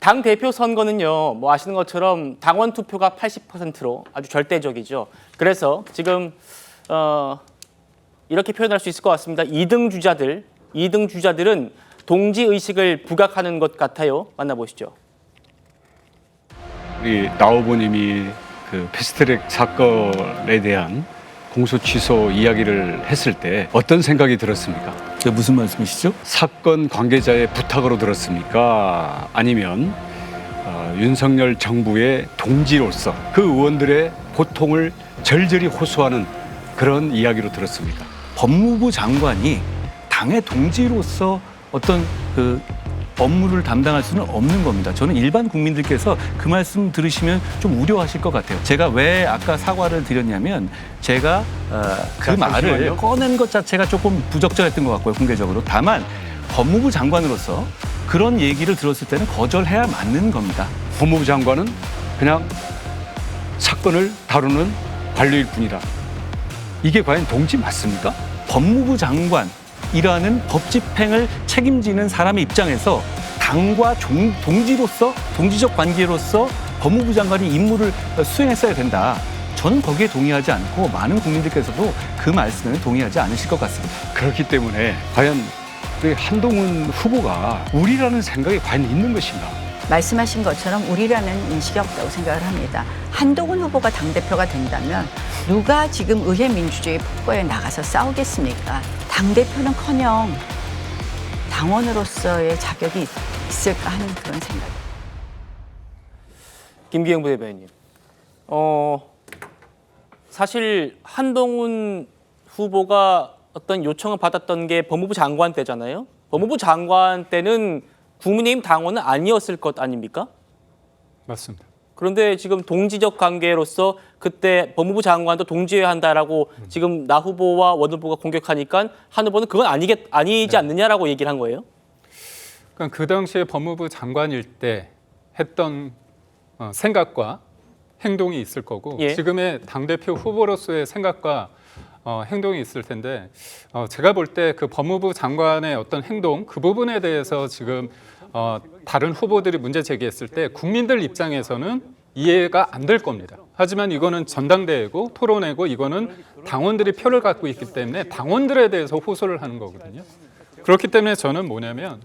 당 대표 선거는요, 뭐 아시는 것처럼 당원 투표가 80%로 아주 절대적이죠. 그래서 지금 이렇게 표현할 수 있을 것 같습니다. 2등 주자들은 동지 의식을 부각하는 것 같아요. 만나보시죠. 우리 나 후보님이 그 패스트트랙 사건에 대한 공소 취소 이야기를 했을 때 어떤 생각이 들었습니까? 무슨 말씀이시죠? 사건 관계자의 부탁으로 들었습니까? 아니면 윤석열 정부의 동지로서 그 의원들의 고통을 절절히 호소하는 그런 이야기로 들었습니까? 법무부 장관이 당의 동지로서 어떤 그 업무를 담당할 수는 없는 겁니다. 저는 일반 국민들께서 그 말씀 들으시면 좀 우려하실 것 같아요. 제가 왜 아까 사과를 드렸냐면 제가 그 말을 잠시만요. 꺼낸 것 자체가 조금 부적절했던 것 같고요, 공개적으로. 다만 법무부 장관으로서 그런 얘기를 들었을 때는 거절해야 맞는 겁니다. 법무부 장관은 그냥 사건을 다루는 관료일 뿐이다. 이게 과연 동지 맞습니까? 법무부 장관이라는 법 집행을 책임지는 사람의 입장에서 당과 동지로서 동지적 관계로서 법무부 장관이 임무를 수행했어야 된다. 저는 거기에 동의하지 않고 많은 국민들께서도 그 말씀에 동의하지 않으실 것 같습니다. 그렇기 때문에 과연 우리 한동훈 후보가 우리라는 생각이 과연 있는 것인가? 말씀하신 것처럼 우리라는 인식이 없다고 생각을 합니다. 한동훈 후보가 당대표가 된다면 누가 지금 의회 민주주의 폭거에 나가서 싸우겠습니까? 당대표는커녕 당원으로서의 자격이 있을까 하는 그런 생각. 김기영 부대변인. 사실 한동훈 후보가 어떤 요청을 받았던 게 법무부 장관 때잖아요. 법무부 장관 때는 국민의힘 당원은 아니었을 것 아닙니까? 맞습니다. 그런데 지금 동지적 관계로서 그때 법무부 장관도 동지여야 한다라고 지금 나 후보와 원 후보가 공격하니까 한 후보는 그건 아니지 않느냐라고 얘기를 한 거예요. 그러니까 그 당시에 법무부 장관일 때 했던 생각과 행동이 있을 거고 예. 지금의 당대표 후보로서의 생각과 행동이 있을 텐데 제가 볼 때 그 법무부 장관의 어떤 행동 그 부분에 대해서 지금 다른 후보들이 문제 제기했을 때 국민들 입장에서는 이해가 안 될 겁니다. 하지만 이거는 전당대회고 토론회고 이거는 당원들이 표를 갖고 있기 때문에 당원들에 대해서 호소를 하는 거거든요. 그렇기 때문에 저는 뭐냐면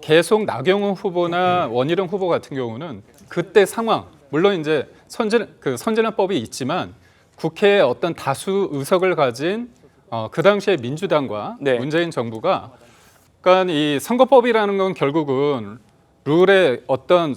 계속 나경원 후보나 원희룡 후보 같은 경우는 그때 상황 물론 이제 선진화법이 있지만 국회에 어떤 다수 의석을 가진 그 당시에 민주당과 네. 문재인 정부가 그러니까 이 선거법이라는 건 결국은 룰의 어떤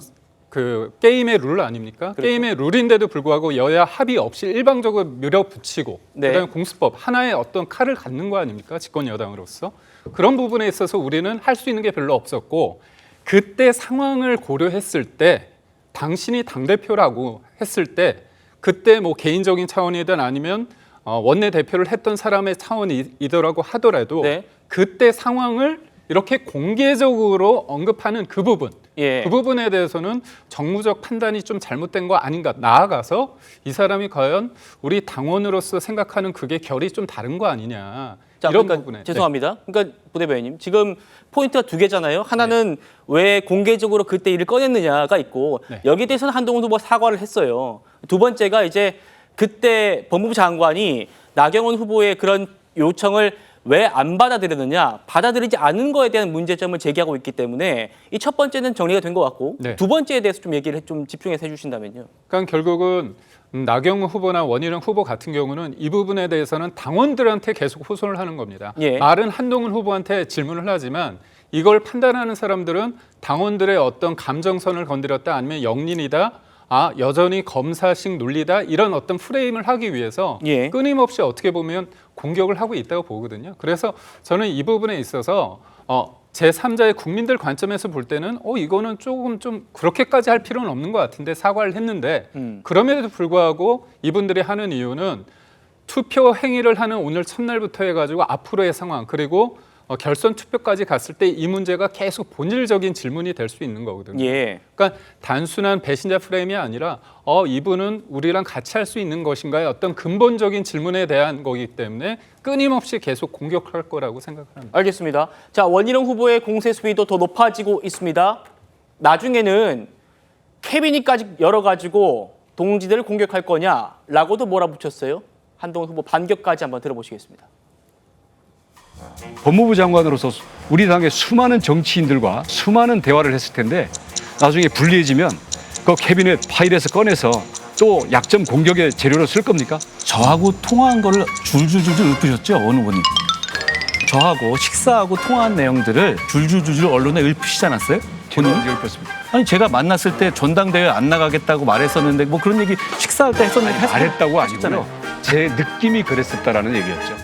그 게임의 룰 아닙니까? 그렇죠. 게임의 룰인데도 불구하고 여야 합의 없이 일방적으로 밀어붙이고 네. 그다음에 공수법 하나의 어떤 칼을 갖는 거 아닙니까? 집권 여당으로서 그런 부분에 있어서 우리는 할 수 있는 게 별로 없었고 그때 상황을 고려했을 때 당신이 당대표라고 했을 때 그때 뭐 개인적인 차원이든 아니면 원내 대표를 했던 사람의 차원이더라고 하더라도 네. 그때 상황을 이렇게 공개적으로 언급하는 그 부분 예. 그 부분에 대해서는 정무적 판단이 좀 잘못된 거 아닌가 나아가서 이 사람이 과연 우리 당원으로서 생각하는 그게 결이 좀 다른 거 아니냐 자, 이런 그러니까 부분에 죄송합니다. 그러니까 부대변인님 지금 포인트가 두 개잖아요. 하나는 왜 공개적으로 그때 일을 꺼냈느냐가 있고 네. 여기에 대해서는 한동훈 후보가 사과를 했어요. 두 번째가 이제 그때 법무부 장관이 나경원 후보의 그런 요청을 왜 안 받아들였느냐, 받아들이지 않은 거에 대한 문제점을 제기하고 있기 때문에 이 첫 번째는 정리가 된 것 같고 네. 두 번째에 대해서 좀 얘기를 좀 집중해서 해주신다면요. 그러니까 결국은 나경원 후보나 원희룡 후보 같은 경우는 이 부분에 대해서는 당원들한테 계속 호소를 하는 겁니다. 예. 말은 한동훈 후보한테 질문을 하지만 이걸 판단하는 사람들은 당원들의 어떤 감정선을 건드렸다 아니면 영린이다. 여전히 검사식 논리다 이런 어떤 프레임을 하기 위해서 예. 끊임없이 어떻게 보면 공격을 하고 있다고 보거든요. 그래서 저는 이 부분에 있어서 제3자의 국민들 관점에서 볼 때는 이거는 조금 좀 그렇게까지 할 필요는 없는 것 같은데 사과를 했는데 그럼에도 불구하고 이분들이 하는 이유는 투표 행위를 하는 오늘 첫날부터 해가지고 앞으로의 상황 그리고 결선 투표까지 갔을 때 이 문제가 계속 본질적인 질문이 될 수 있는 거거든요. 예. 그러니까 단순한 배신자 프레임이 아니라 이분은 우리랑 같이 할 수 있는 것인가의 어떤 근본적인 질문에 대한 거기 때문에 끊임없이 계속 공격할 거라고 생각합니다. 알겠습니다. 자, 원희룡 후보의 공세 수위도 더 높아지고 있습니다. 나중에는 케빈이까지 열어가지고 동지들을 공격할 거냐라고도 몰아붙였어요. 한동훈 후보 반격까지 한번 들어보시겠습니다. 법무부 장관으로서 우리 당의 수많은 정치인들과 수많은 대화를 했을 텐데 나중에 불리해지면 그 캐비넷 파일에서 꺼내서 또 약점 공격의 재료로 쓸 겁니까? 저하고 통화한 거를 줄줄줄줄 읊으셨죠, 어느 분이. 저하고 식사하고 통화한 내용들을 줄줄줄줄 언론에 읊으시지 않았어요? 제가 본인이? 언제 읊었습니까? 아니 제가 만났을 때 전당대회 안 나가겠다고 말했었는데 뭐 그런 얘기 식사할 때 했었는데 말했다고 아니고요. 하셨잖아요. 제 느낌이 그랬었다라는 얘기였죠.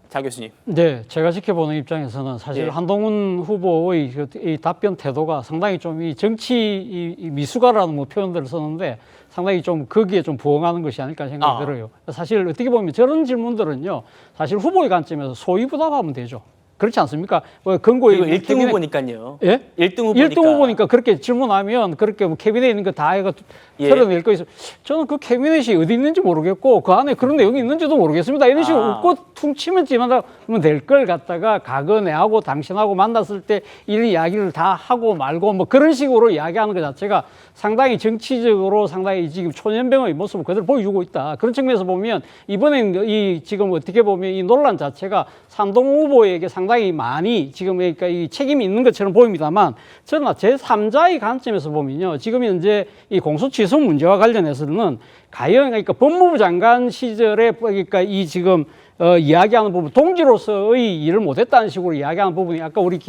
자 교수님. 네, 제가 지켜보는 입장에서는 사실 예. 한동훈 후보의 이 답변 태도가 상당히 좀 이 정치 이 미숙아라는 뭐 표현들을 썼는데 상당히 좀 거기에 좀 부응하는 것이 아닐까 생각이 들어요. 사실 어떻게 보면 저런 질문들은요, 사실 후보의 관점에서 소위부답하면 되죠. 그렇지 않습니까? 뭐 근거에 그리고 1등 후보니까요. 예? 1등 후보니까. 1등 후보니까 그렇게 질문하면 그렇게 뭐 캐비넷에 있는 거 다 해가 예. 털어낼 거 있어. 저는 그 캐비넷이 어디 있는지 모르겠고 그 안에 그런 내용이 있는지도 모르겠습니다. 이런 식으로 웃고 퉁치면 찌면 될 걸 갖다가 과거내하고 당신하고 만났을 때 이런 이야기를 다 하고 말고 뭐 그런 식으로 이야기하는 것 자체가 상당히 정치적으로 상당히 지금 초년병의 모습을 그대로 보여주고 있다. 그런 측면에서 보면 이번에 이 지금 어떻게 보면 이 논란 자체가 한동훈 후보에게 상당히 많이 지금 그러니까 이 책임이 있는 것처럼 보입니다만 저는 제3자의 관점에서 보면요. 지금 현재 이 공소취소 문제와 관련해서는 과연 그러니까 법무부 장관 시절에 그러니까 이 지금 이야기하는 부분 동지로서의 일을 못했다는 식으로 이야기하는 부분이 아까 우리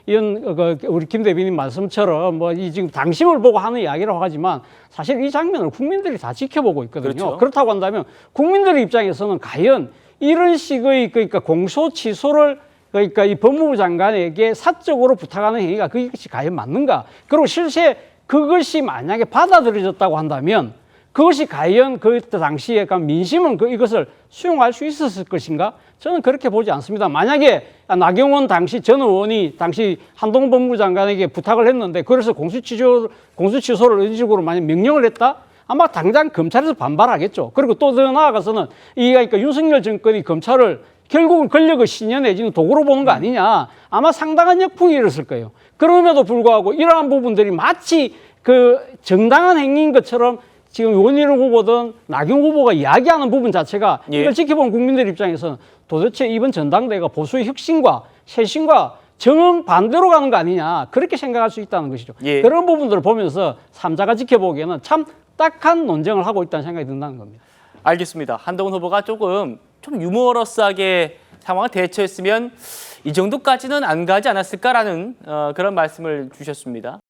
우리 김 대변인 말씀처럼 뭐 이 지금 당심을 보고 하는 이야기라고 하지만 사실 이 장면을 국민들이 다 지켜보고 있거든요. 그렇죠. 그렇다고 한다면 국민들의 입장에서는 과연 이런 식의 그러니까 공소 취소를 그러니까 이 법무부 장관에게 사적으로 부탁하는 행위가 그것이 과연 맞는가? 그리고 실제 그것이 만약에 받아들여졌다고 한다면 그것이 과연 그 당시에 약간 민심은 이것을 수용할 수 있었을 것인가? 저는 그렇게 보지 않습니다. 만약에 나경원 당시 전 의원이 당시 한동훈 법무부 장관에게 부탁을 했는데 그래서 공수처소를 이런 식으로 만약 명령을 했다? 아마 당장 검찰에서 반발하겠죠. 그리고 또 더 나아가서는 그러니까 윤석열 정권이 검찰을 결국은 권력의 신여 내지는 도구로 보는 거 아니냐. 아마 상당한 역풍이 일었을 거예요. 그럼에도 불구하고 이러한 부분들이 마치 그 정당한 행위인 것처럼 지금 원희룡 후보든 나경 후보가 이야기하는 부분 자체가 예. 이걸 지켜본 국민들 입장에서는 도대체 이번 전당대회가 보수의 혁신과 쇄신과 정반대로 가는 거 아니냐. 그렇게 생각할 수 있다는 것이죠. 예. 그런 부분들을 보면서 삼자가 지켜보기에는 참 딱한 논쟁을 하고 있다는 생각이 든다는 겁니다. 알겠습니다. 한동훈 후보가 좀 유머러스하게 상황을 대처했으면 이 정도까지는 안 가지 않았을까라는 그런 말씀을 주셨습니다.